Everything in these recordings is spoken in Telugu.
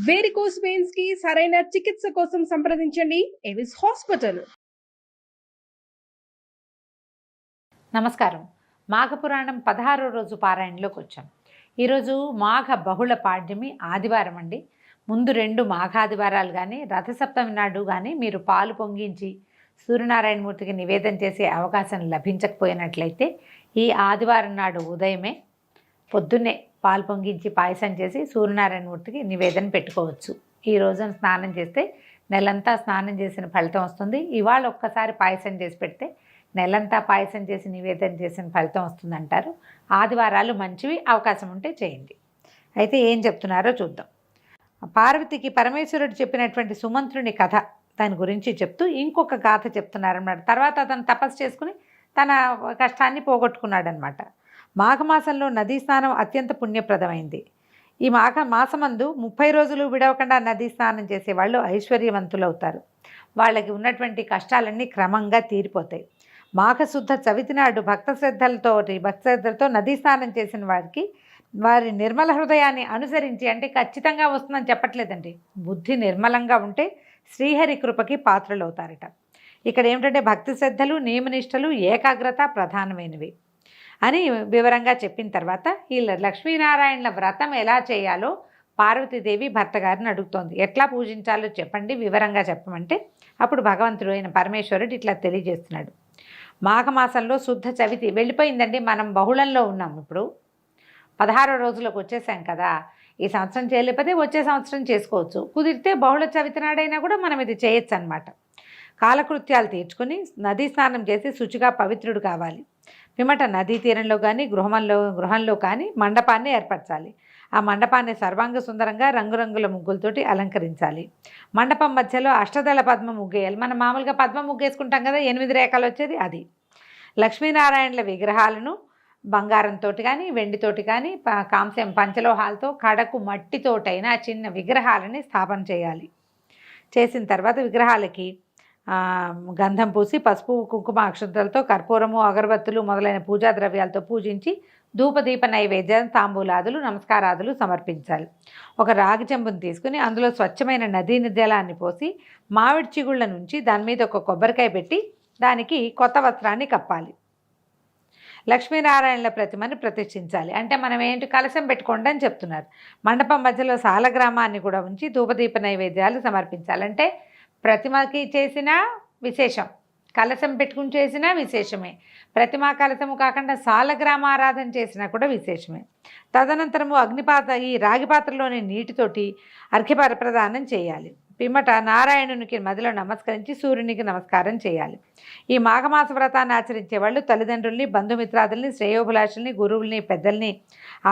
వేరికోస్ వెయిన్స్ కి సరైన చికిత్స కోసం సంప్రదించండి ఎవిస్ హాస్పిటల్. నమస్కారం. మాఘపురాణం 16వ రోజు పారాయణలోకి వచ్చాం. ఈరోజు మాఘ బహుళ పాడ్యమి ఆదివారం అండి. ముందు 2 మాఘాదివారాలు కానీ రథసప్తమి నాడు కానీ మీరు పాలు పొంగించి సూర్యనారాయణమూర్తికి నివేదన చేసే అవకాశం లభించకపోయినట్లయితే ఈ ఆదివారం నాడు ఉదయమే పొద్దున్నే పాలు పొంగించి పాయసం చేసి సూర్యనారాయణమూర్తికి నివేదన పెట్టుకోవచ్చు. ఈ రోజున స్నానం చేస్తే నెలంతా స్నానం చేసిన ఫలితం వస్తుంది. ఇవాళ ఒక్కసారి పాయసం చేసి పెడితే నెలంతా పాయసం చేసి నివేదన చేసిన ఫలితం వస్తుందంటారు. ఆదివారాలు మంచివి, అవకాశం ఉంటే చేయండి. అయితే ఏం చెప్తున్నారో చూద్దాం. పార్వతికి పరమేశ్వరుడు చెప్పినటువంటి సుమంత్రుని కథ దాని గురించి చెప్తూ ఇంకొక గాథ చెప్తున్నారన్నమాట. తర్వాత అతను తపస్సు చేసుకుని తన కష్టాన్ని పోగొట్టుకున్నాడనమాట. మాఘమాసంలో నదీ స్నానం అత్యంత పుణ్యప్రదమైంది. ఈ మాసమందు 30 రోజులు విడవకుండా నదీ స్నానం చేసేవాళ్ళు ఐశ్వర్యవంతులవుతారు. వాళ్ళకి ఉన్నటువంటి కష్టాలన్నీ క్రమంగా తీరిపోతాయి. మాఘశుద్ధ చవితి నాడు భక్తశ్రద్ధలతో నదీ స్నానం చేసిన వారికి వారి నిర్మల హృదయాన్ని అనుసరించి, అంటే ఖచ్చితంగా వస్తుందని చెప్పట్లేదండి, బుద్ధి నిర్మలంగా ఉంటే శ్రీహరి కృపకి పాత్రలవుతారట. ఇక్కడ ఏమిటంటే భక్తి శ్రద్ధలు, నియమనిష్టలు, ఏకాగ్రత ప్రధానమైనవి అని వివరంగా చెప్పిన తర్వాత ఈ లక్ష్మీనారాయణల వ్రతం ఎలా చేయాలో పార్వతీదేవి భర్త గారిని అడుగుతోంది. ఎట్లా పూజించాలో చెప్పండి, వివరంగా చెప్పమంటే అప్పుడు భగవంతుడు అయిన పరమేశ్వరుడు ఇట్లా తెలియజేస్తున్నాడు. మాఘమాసంలో శుద్ధ చవితి వెళ్ళిపోయిందండి. మనం బహుళంలో ఉన్నాం. ఇప్పుడు 16వ రోజులకు వచ్చేసాం కదా. ఈ సంవత్సరం చేయలేకపోతే వచ్చే సంవత్సరం చేసుకోవచ్చు. కుదిరితే బహుళ చవితి నాడైనా కూడా మనం ఇది చేయొచ్చు అన్నమాట. కాలకృత్యాలు తీర్చుకుని నదీ స్నానం చేసి శుచిగా పవిత్రుడు కావాలి. పిమ్మట నదీ తీరంలో కానీ గృహంలో కానీ మండపాన్ని ఏర్పరచాలి. ఆ మండపాన్ని సర్వాంగ సుందరంగా రంగురంగుల ముగ్గులతోటి అలంకరించాలి. మండపం మధ్యలో అష్టదళ పద్మ ముగ్గేయాలి. మనం మామూలుగా పద్మ ముగ్గేసుకుంటాం కదా, 8 రేఖలు వచ్చేది అది. లక్ష్మీనారాయణల విగ్రహాలను బంగారంతో కానీ వెండితోటి కానీ కాంస్యం పంచలోహాలతో కడకు మట్టితోటైనా చిన్న విగ్రహాలని స్థాపన చేయాలి. చేసిన తర్వాత విగ్రహాలకి గంధం పూసి పసుపు కుంకుమ అక్షంతలతో కర్పూరము అగరబత్తులు మొదలైన పూజా ద్రవ్యాలతో పూజించి ధూపదీప నైవేద్యం తాంబూలాదులు నమస్కారాదులు సమర్పించాలి. ఒక రాగి చెంబును తీసుకుని అందులో స్వచ్ఛమైన నదీ జలాన్ని పోసి మామిడి చిగుళ్ళ నుంచి దాని మీద ఒక కొబ్బరికాయ పెట్టి దానికి కొత్త వస్త్రాన్ని కప్పాలి. లక్ష్మీనారాయణల ప్రతిమని ప్రతిష్ఠించాలి. అంటే మనం ఏంటి కలశం పెట్టుకోండి అని చెప్తున్నారు. మండపం మధ్యలో సాలగ్రామాన్ని కూడా ఉంచి ధూపదీప నైవేద్యాలు సమర్పించాలంటే ప్రతిమకి చేసిన విశేషం, కలశం పెట్టుకుని చేసినా విశేషమే. ప్రతిమా కలశము కాకుండా సాలగ్రామారాధన చేసినా కూడా విశేషమే. తదనంతరము ఈ రాగి పాత్రలోని నీటితోటి అర్ఘ్య ప్రదానం చేయాలి. పిమ్మట నారాయణునికి మదిలో నమస్కరించి సూర్యునికి నమస్కారం చేయాలి. ఈ మాఘమాస వ్రతాన్ని ఆచరించే వాళ్ళు తల్లిదండ్రుల్ని, బంధుమిత్రాదుల్ని, శ్రేయోభిలాషుల్ని, గురువుల్ని, పెద్దల్ని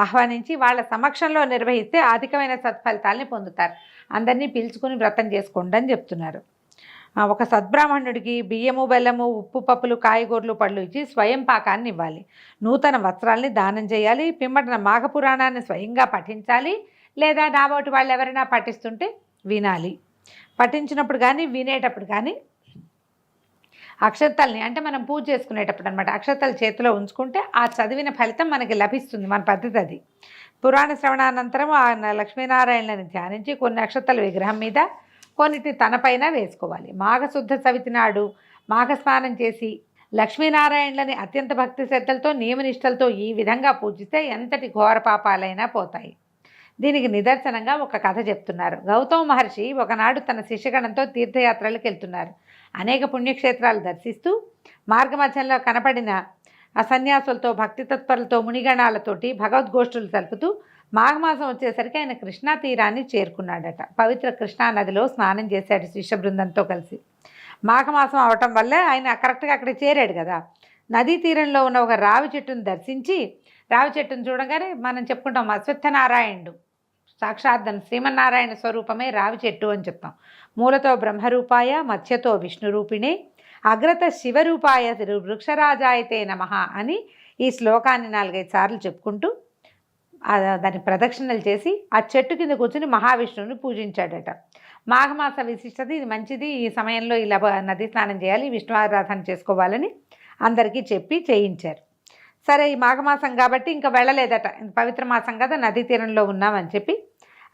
ఆహ్వానించి వాళ్ళ సమక్షంలో నిర్వహిస్తే అధికమైన సత్ఫలితాలని పొందుతారు. అందరినీ పిలుచుకుని వ్రతం చేసుకోండి అని చెప్తున్నారు. ఒక సద్బ్రాహ్మణుడికి బియ్యము, బెల్లము, ఉప్పు, పప్పులు, కాయగూరలు, పళ్ళు ఇచ్చి స్వయం పాకాన్ని ఇవ్వాలి. నూతన వస్త్రాల్ని దానం చేయాలి. పిమ్మటన మాఘపురాణాన్ని స్వయంగా పఠించాలి. లేదా నాబోటి వాళ్ళు ఎవరైనా పఠిస్తుంటే వినాలి. పఠించినప్పుడు కానీ వినేటప్పుడు కానీ అక్షతల్ని, అంటే మనం పూజ చేసుకునేటప్పుడు అనమాట, అక్షతలు చేతిలో ఉంచుకుంటే ఆ చదివిన ఫలితం మనకి లభిస్తుంది. మన పద్ధతి అది. పురాణ శ్రవణానంతరం ఆ లక్ష్మీనారాయణని ధ్యానించి కొన్ని అక్షతలు విగ్రహం మీద, కొన్నిటిని తనపైన వేసుకోవాలి. మాఘశుద్ధ చవితి నాడు మాఘస్నానం చేసి లక్ష్మీనారాయణలని అత్యంత భక్తి శ్రద్ధలతో నియమనిష్టలతో ఈ విధంగా పూజిస్తే ఎంతటి ఘోర పాపాలైనా పోతాయి. దీనికి నిదర్శనంగా ఒక కథ చెప్తున్నారు. గౌతమ మహర్షి ఒకనాడు తన శిష్యగణంతో తీర్థయాత్రలకు వెళ్తున్నారు. అనేక పుణ్యక్షేత్రాలు దర్శిస్తూ మార్గమధ్యంలో కనపడిన ఆ సన్యాసులతో, భక్తి తత్పరులతో, మునిగణాలతోటి భగవద్గోష్ఠులు జరుపుతూ మాఘమాసం వచ్చేసరికి ఆయన కృష్ణా తీరాన్ని చేరుకున్నాడట. పవిత్ర కృష్ణా నదిలో స్నానం చేశాడు శిష్య బృందంతో కలిసి. మాఘమాసం అవటం వల్లే ఆయన కరెక్ట్గా అక్కడ చేరాడు కదా. నదీ తీరంలో ఉన్న ఒక రావి చెట్టును దర్శించి, రావి చెట్టును చూడగానే మనం చెప్పుకుంటాం అశ్వత్థనారాయణుడు, సాక్షాత్ శ్రీమన్నారాయణ స్వరూపమే రావి చెట్టు అని చెప్తాం. మూలతో బ్రహ్మరూపాయ, మధ్యతో విష్ణురూపిణే, అగ్రత శివరూపాయ వృక్షరాజాయతే నమః అని ఈ శ్లోకాన్ని 4-5 సార్లు చెప్పుకుంటూ దాని ప్రదక్షిణలు చేసి ఆ చెట్టు కింద కూర్చుని మహావిష్ణువుని పూజించాడట. మాఘమాస విశిష్టత ఇది, మంచిది. ఈ సమయంలో ఇలా నదీ స్నానం చేయాలి, విష్ణు ఆరాధన చేసుకోవాలని అందరికీ చెప్పి చేయించారు. సరే, ఈ మాఘమాసం కాబట్టి ఇంకా వెళ్ళలేదట, పవిత్ర మాసం కదా, నదీ తీరంలో ఉన్నామని చెప్పి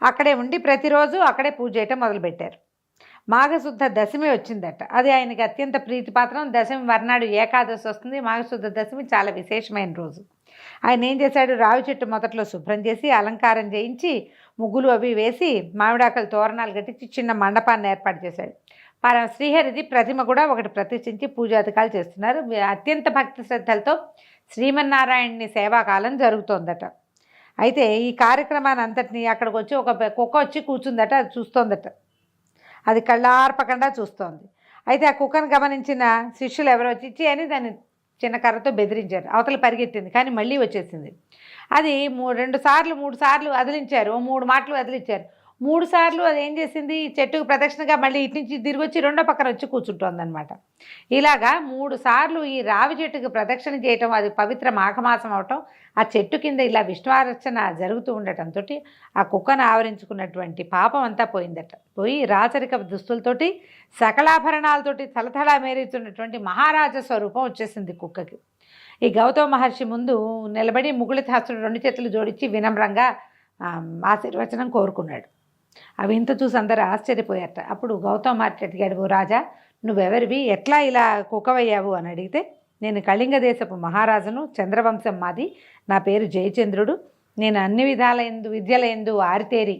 అక్కడే ఉండి ప్రతిరోజు అక్కడే పూజ చేయటం మొదలుపెట్టారు. మాఘశుద్ధ దశమి వచ్చిందట. అది ఆయనకి అత్యంత ప్రీతిపాత్రం. దశమి మర్నాడు ఏకాదశి వస్తుంది. మాఘశుద్ధ దశమి చాలా విశేషమైన రోజు. ఆయన ఏం చేశాడు, రావి చెట్టు మొదట్లో శుభ్రం చేసి అలంకారం చేయించి ముగ్గులు అవి వేసి మామిడాకులు తోరణాలు కట్టించి చిన్న మండపాన్ని ఏర్పాటు చేశాడు. శ్రీహరిది ప్రతిమ కూడా ఒకటి ప్రతిష్ఠించి పూజాధికాలు చేస్తున్నారు. అత్యంత భక్తి శ్రద్ధలతో శ్రీమన్నారాయణుని సేవాకాలం జరుగుతోందట. అయితే ఈ కార్యక్రమాన్ని అంతటినీ అక్కడికి వచ్చి ఒక కుక్క వచ్చి కూర్చుందట. అది చూస్తోందట. అది కళ్ళార్పకుండా చూస్తోంది. అయితే ఆ కుక్కను గమనించిన శిష్యులు ఎవరో వచ్చి అని దాన్ని చిన్న కర్రతో బెదిరించారు. అవతల పరిగెత్తింది, కానీ మళ్ళీ వచ్చేసింది. అది 2 సార్లు 3 సార్లు వదిలించారు. 3 మాటలు వదిలించారు. 3 సార్లు అది ఏం చేసింది, చెట్టుకు ప్రదక్షిణగా మళ్ళీ ఇటు నుంచి తిరిగి వచ్చి రెండో పక్కన వచ్చి కూర్చుంటోందనమాట. ఇలాగా 3 సార్లు ఈ రావి చెట్టుకు ప్రదక్షిణ చేయటం, అది పవిత్ర మాఘమాసం అవటం, ఆ చెట్టు కింద ఇలా విష్ణువార్చన జరుగుతూ ఉండటంతో ఆ కుక్కను ఆవరించుకున్నటువంటి పాపం అంతా పోయిందట. పోయి రాచరిక దుస్తులతోటి సకలాభరణాలతోటి తలతళా మేరుతున్నటువంటి మహారాజ స్వరూపం వచ్చేసింది కుక్కకి. ఈ గౌతమ మహర్షి ముందు నిలబడి ముగుళితాస్తుడు 2 చేతులు జోడించి వినమ్రంగా ఆశీర్వచనం కోరుకున్నాడు. అవి ఇంత చూసి అందరూ ఆశ్చర్యపోయారట. అప్పుడు గౌతమ మహర్షి అడిగాడు, ఓ రాజా, నువ్వెవరివి, ఎట్లా ఇలా కుక్కవయ్యావు అని అడిగితే, నేను కళింగ దేశపు మహారాజును, చంద్రవంశం మాది, నా పేరు జయచంద్రుడు, నేను అన్ని విద్యలయందు ఆరితేరి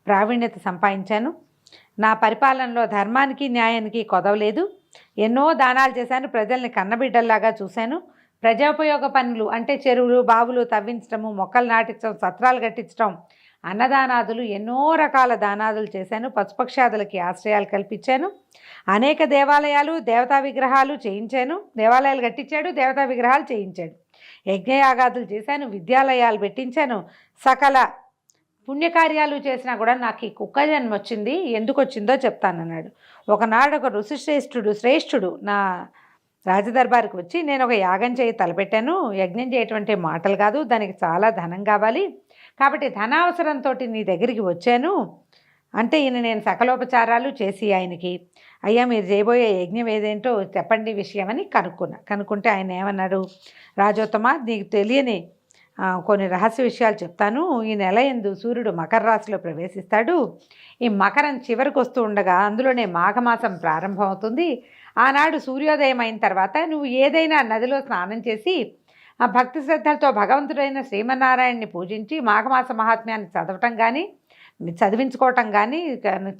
ప్రావీణ్యత సంపాదించాను, నా పరిపాలనలో ధర్మానికి న్యాయానికి కొదవలేదు, ఎన్నో దానాలు చేశాను, ప్రజల్ని కన్నబిడ్డల్లాగా చూశాను, ప్రజోపయోగ పనులు అంటే చెరువులు బావులు తవ్వించడము, మొక్కలు నాటించడం, సత్రాలు కట్టించడం, అన్నదానాదులు, ఎన్నో రకాల దానాదులు చేశాను, పశుపక్షాదులకి ఆశ్రయాలు కల్పించాను, అనేక దేవాలయాలు దేవతా విగ్రహాలు చేయించాను, దేవాలయాలు కట్టించాడు, దేవతా విగ్రహాలు చేయించాడు, యజ్ఞయాగాదులు చేశాను, విద్యాలయాలు పెట్టించాను, సకల పుణ్యకార్యాలు చేసినా కూడా నాకు ఈ కుక్క జన్మ వచ్చింది, ఎందుకు వచ్చిందో చెప్తానన్నాడు. ఒకనాడు ఒక శ్రేష్ఠుడు నా రాజదర్బారికి వచ్చి, నేను ఒక యాగం చేయి తలపెట్టాను, యజ్ఞం చేయటువంటి మాటలు కాదు, దానికి చాలా ధనం కావాలి, కాబట్టి ధనావసరంతో నీ దగ్గరికి వచ్చాను అంటే ఈయన నేను సకలోపచారాలు చేసి ఆయనకి, అయ్యా మీరు చేయబోయే యజ్ఞం ఏదేంటో చెప్పండి విషయమని కనుక్కుంటే ఆయన ఏమన్నాడు, రాజోత్తమ, నీకు తెలియని కొన్ని రహస్య విషయాలు చెప్తాను. ఈ నెల యందు సూర్యుడు మకర రాశిలో ప్రవేశిస్తాడు. ఈ మకరం చివరికి వస్తూ ఉండగా అందులోనే మాఘమాసం ప్రారంభం అవుతుంది. ఆనాడు సూర్యోదయం అయిన తర్వాత నువ్వు ఏదైనా నదిలో స్నానం చేసి ఆ భక్తి శ్రద్ధలతో భగవంతుడైన శ్రీమన్నారాయణని పూజించి మాఘమాస మహాత్మ్యాన్ని చదవటం కానీ చదివించుకోవటం కానీ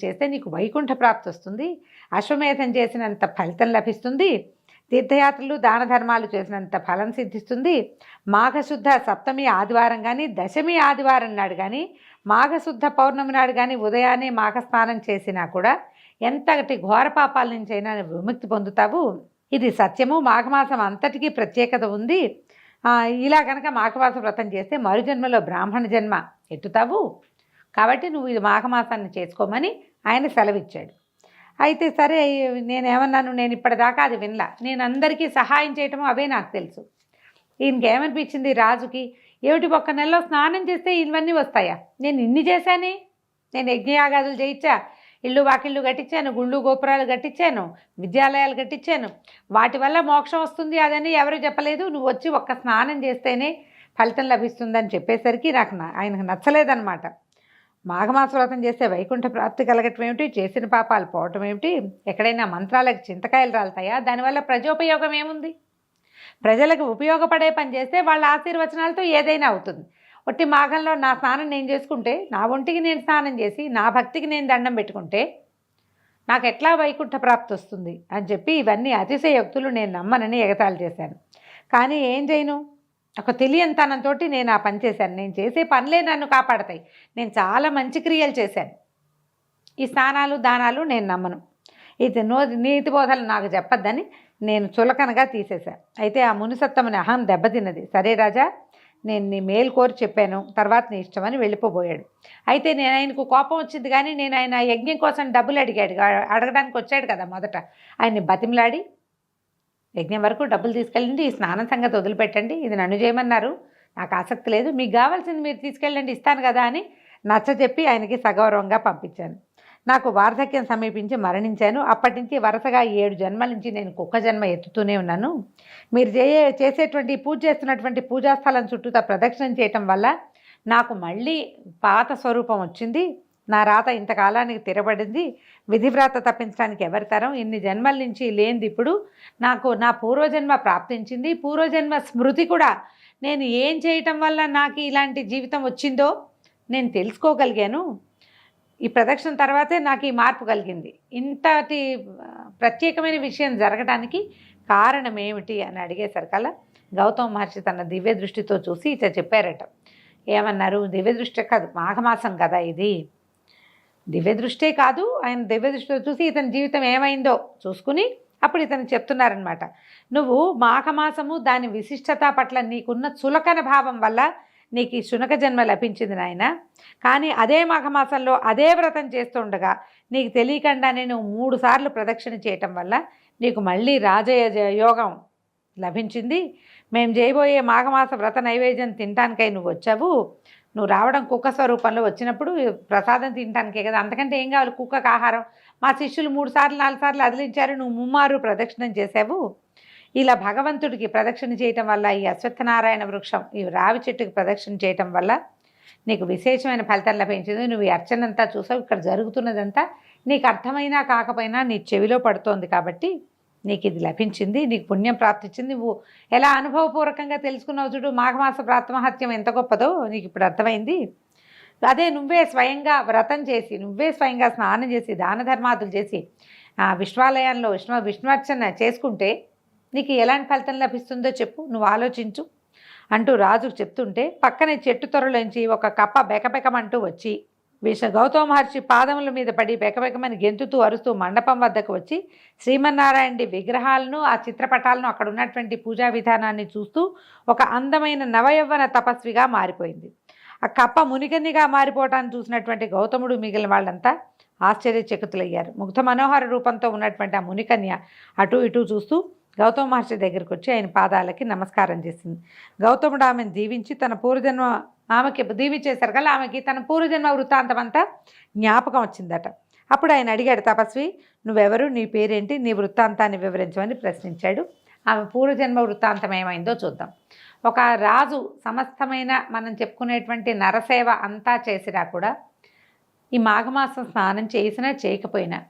చేస్తే నీకు వైకుంఠ ప్రాప్తి వస్తుంది, అశ్వమేధం చేసినంత ఫలితం లభిస్తుంది, తీర్థయాత్రలు దాన ధర్మాలు చేసినంత ఫలం సిద్ధిస్తుంది. మాఘశుద్ధ సప్తమి ఆదివారం కానీ దశమి ఆదివారం నాడు కానీ మాఘశుద్ధ పౌర్ణమి నాడు కానీ ఉదయాన్నే మాఘస్నానం చేసినా కూడా ఎంతటి ఘోర పాపాల నుంచైనా విముక్తి పొందుతావు. ఇది సత్యము. మాఘమాసం అంతటికీ ప్రత్యేకత ఉంది. ఇలా కనుక మాఘమాస వ్రతం చేస్తే మరుజన్మలో బ్రాహ్మణ జన్మ ఎత్తుతావు, కాబట్టి నువ్వు ఇది మాఘమాసాన్ని చేసుకోమని ఆయన సెలవిచ్చాడు. అయితే సరే, నేనేమన్నాను, నేను ఇప్పటిదాకా అది వినలా, నేను అందరికీ సహాయం చేయటము అవే నాకు తెలుసు. ఈయనకేమనిపించింది రాజుకి, ఏమిటి ఒక్క నెలలో స్నానం చేస్తే ఇవన్నీ వస్తాయా, నేను ఇన్ని చేశానే, నేను యజ్ఞయాగాదులు చేయించా, ఇళ్ళు వాకిళ్ళు కట్టించాను, గుళ్ళు గోపురాలు కట్టించాను, విద్యాలయాలు కట్టించాను, వాటి వల్ల మోక్షం వస్తుంది అదని ఎవరు చెప్పలేదు, నువ్వు వచ్చి ఒక్క స్నానం చేస్తేనే ఫలితం లభిస్తుందని చెప్పేసరికి ఆయనకు నచ్చలేదన్నమాట. మాఘమాస వ్రతం చేస్తే వైకుంఠ ప్రాప్తి కలగటం ఏమిటి, చేసిన పాపాలు పోవటం ఏమిటి, ఎక్కడైనా మంత్రాలకు చింతకాయలు రాలుతాయా, దానివల్ల ప్రజోపయోగం ఏముంది, ప్రజలకు ఉపయోగపడే పని చేస్తే వాళ్ళ ఆశీర్వచనాలతో ఏదైనా అవుతుంది. ఒట్టి మాఘంలో నా స్నానం నేను చేసుకుంటే, నా ఒంటికి నేను స్నానం చేసి నా భక్తికి నేను దండం పెట్టుకుంటే నాకు ఎట్లా వైకుంఠ ప్రాప్తి వస్తుంది అని చెప్పి ఇవన్నీ అతిశయోక్తులు నేను నమ్మనని ఎగతాళి చేశాను. కానీ ఏం చేయను, ఒక తెలియనితనంతో నేను ఆ పని చేశాను. నేను చేసే పనులే నన్ను కాపాడతాయి. నేను చాలా మంచి క్రియలు చేశాను. ఈ స్నానాలు దానాలు నేను నమ్మను, ఇది నీతి బోధలు నాకు చెప్పొద్దని నేను చులకనగా తీసేశాను. అయితే ఆ మునిసత్తమని అహం దెబ్బతిన్నది. సరే రాజా, నేను నీ మేలు కోరి చెప్పాను, తర్వాత నీ ఇష్టమని వెళ్ళిపోబోయాడు. అయితే నేను ఆయనకు కోపం వచ్చింది, కానీ నేను ఆయన యజ్ఞం కోసం డబ్బులు అడగడానికి వచ్చాడు కదా, మొదట ఆయన్ని బతిమలాడి యజ్ఞం వరకు డబ్బులు తీసుకెళ్ళండి, ఈ స్నానం సంగతి వదిలిపెట్టండి, ఇది నన్ను చేయమన్నారు, నాకు ఆసక్తి లేదు, మీకు కావాల్సింది మీరు తీసుకెళ్ళండి, ఇస్తాను కదా అని నచ్చజెప్పి ఆయనకి సగౌరవంగా పంపించాను. నాకు వార్ధక్యం సమీపించి మరణించాను. అప్పటి నుంచి వరుసగా 7 జన్మల నుంచి నేను కుక్క జన్మ ఎత్తుతూనే ఉన్నాను. మీరు చేసేటువంటి పూజ చేస్తున్నటువంటి పూజాస్థలం చుట్టూతా ప్రదక్షిణం చేయటం వల్ల నాకు మళ్ళీ పాత స్వరూపం వచ్చింది, నా రాత ఇంతకాలానికి తిరబడింది, విధివ్రాత తప్పించడానికి ఎవరి తరం, ఇన్ని జన్మల నుంచి లేనిది ఇప్పుడు నాకు నా పూర్వజన్మ ప్రాప్తించింది, పూర్వజన్మ స్మృతి కూడా నేను ఏం చేయటం వల్ల నాకు ఇలాంటి జీవితం వచ్చిందో నేను తెలుసుకోగలిగాను. ఈ ప్రదక్షిణ తర్వాతే నాకు ఈ మార్పు కలిగింది. ఇంతటి ప్రత్యేకమైన విషయం జరగడానికి కారణం ఏమిటి అని అడిగేసరికల్లా గౌతమ మహర్షి తన దివ్య దృష్టితో చూసి ఇట్లా చెప్పారట. ఏమన్నారు? దివ్య దృష్టి కాదు, మాఘమాసం కదా ఇది, దివ్య దృష్టే కాదు, ఆయన దివ్య దృష్టితో చూసి ఇతని జీవితం ఏమైందో చూసుకుని అప్పుడు ఇతను చెప్తున్నారనమాట. నువ్వు మాఘమాసము దాని విశిష్టత పట్ల నీకున్న చులకన భావం వల్ల నీకు ఈ శునక జన్మ లభించింది నాయన. కానీ అదే మాఘమాసంలో అదే వ్రతం చేస్తుండగా నీకు తెలియకుండానే నువ్వు 3 సార్లు ప్రదక్షిణ చేయటం వల్ల నీకు మళ్ళీ రాజయ యోగం లభించింది. మేము చేయబోయే మాఘమాస వ్రత నైవేద్యం తినటానికై నువ్వు వచ్చావు. నువ్వు రావడం కుక్క స్వరూపంలో వచ్చినప్పుడు ప్రసాదం తినటానికే కదా, అంతకంటే ఏం కావాలి కుక్కకు ఆహారం. మా శిష్యులు 3 సార్లు 4 సార్లు అదిలించారు, నువ్వు 3 మారు ప్రదక్షిణం చేసావు. ఇలా భగవంతుడికి ప్రదక్షిణ చేయటం వల్ల, ఈ అశ్వత్థనారాయణ వృక్షం ఈ రావి చెట్టుకి ప్రదక్షిణ చేయటం వల్ల నీకు విశేషమైన ఫలితం లభించింది. నువ్వు ఈ అర్చనంతా చూసావు, ఇక్కడ జరుగుతున్నదంతా నీకు అర్థమైనా కాకపోయినా నీ చెవిలో పడుతోంది కాబట్టి నీకు ఇది లభించింది, నీకు పుణ్యం ప్రాప్తించింది. నువ్వు ఎలా అనుభవపూర్వకంగా తెలుసుకున్నావు చూడు, మాఘమాస ప్రాతమహత్యం ఎంత గొప్పదో నీకు ఇప్పుడు అర్థమైంది. అదే నువ్వే స్వయంగా వ్రతం చేసి, నువ్వే స్వయంగా స్నానం చేసి, దాన ధర్మాదులు చేసి విశ్వాలయంలో విష్ణువర్చన చేసుకుంటే నీకు ఎలాంటి ఫలితం లభిస్తుందో చెప్పు, నువ్వు ఆలోచించు అంటూ రాజుకు చెప్తుంటే పక్కనే చెట్టు త్వరలోంచి ఒక కప్ప బెకబెకమంటూ వచ్చి గౌతమ మహర్షి పాదముల మీద పడి బెకబెకమని గెంతుతూ అరుస్తూ మండపం వద్దకు వచ్చి శ్రీమన్నారాయణుడి విగ్రహాలను, ఆ చిత్రపటాలను, అక్కడ ఉన్నటువంటి పూజా విధానాన్ని చూస్తూ ఒక అందమైన నవయవ్వన తపస్విగా మారిపోయింది. ఆ కప్ప మునికన్నిగా మారిపోవటాన్ని చూసినటువంటి గౌతముడు మిగిలిన వాళ్ళంతా ఆశ్చర్యచకితులయ్యారు. ముగ్ధ మనోహర రూపంతో ఉన్నటువంటి ఆ మునికన్య అటు ఇటు చూస్తూ గౌతమ మహర్షి దగ్గరికి వచ్చి ఆయన పాదాలకి నమస్కారం చేసింది. గౌతముడు ఆమెను దీవించి తన పూర్వజన్మ ఆమెకి దీవించేశారు కదా, ఆమెకి తన పూర్వజన్మ వృత్తాంతం అంతా జ్ఞాపకం వచ్చిందట. అప్పుడు ఆయన అడిగాడు, తపస్వి నువ్వెవరు, నీ పేరేంటి, నీ వృత్తాంతాన్ని వివరించమని ప్రశ్నించాడు. ఆమె పూర్వజన్మ వృత్తాంతం ఏమైందో చూద్దాం. ఒక రాజు సమస్తమైన మనం చెప్పుకునేటువంటి నరసేవ అంతా చేసినా కూడా ఈ మాఘమాసం స్నానం చేసినా చేయకపోయినా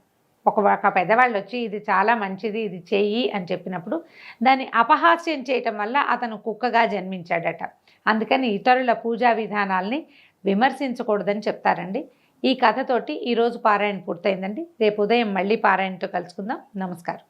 ఒక పెద్దవాళ్ళు వచ్చి ఇది చాలా మంచిది, ఇది చెయ్యి అని చెప్పినప్పుడు దాన్ని అపహాస్యం చేయటం వల్ల అతను కుక్కగా జన్మించాడట. అందుకని ఇతరుల పూజా విధానాల్ని విమర్శించకూడదని చెప్తారండి. ఈ కథతోటి ఈరోజు పారాయణ పూర్తయిందండి. రేపు ఉదయం మళ్ళీ పారాయణతో కలుసుకుందాం. నమస్కారం.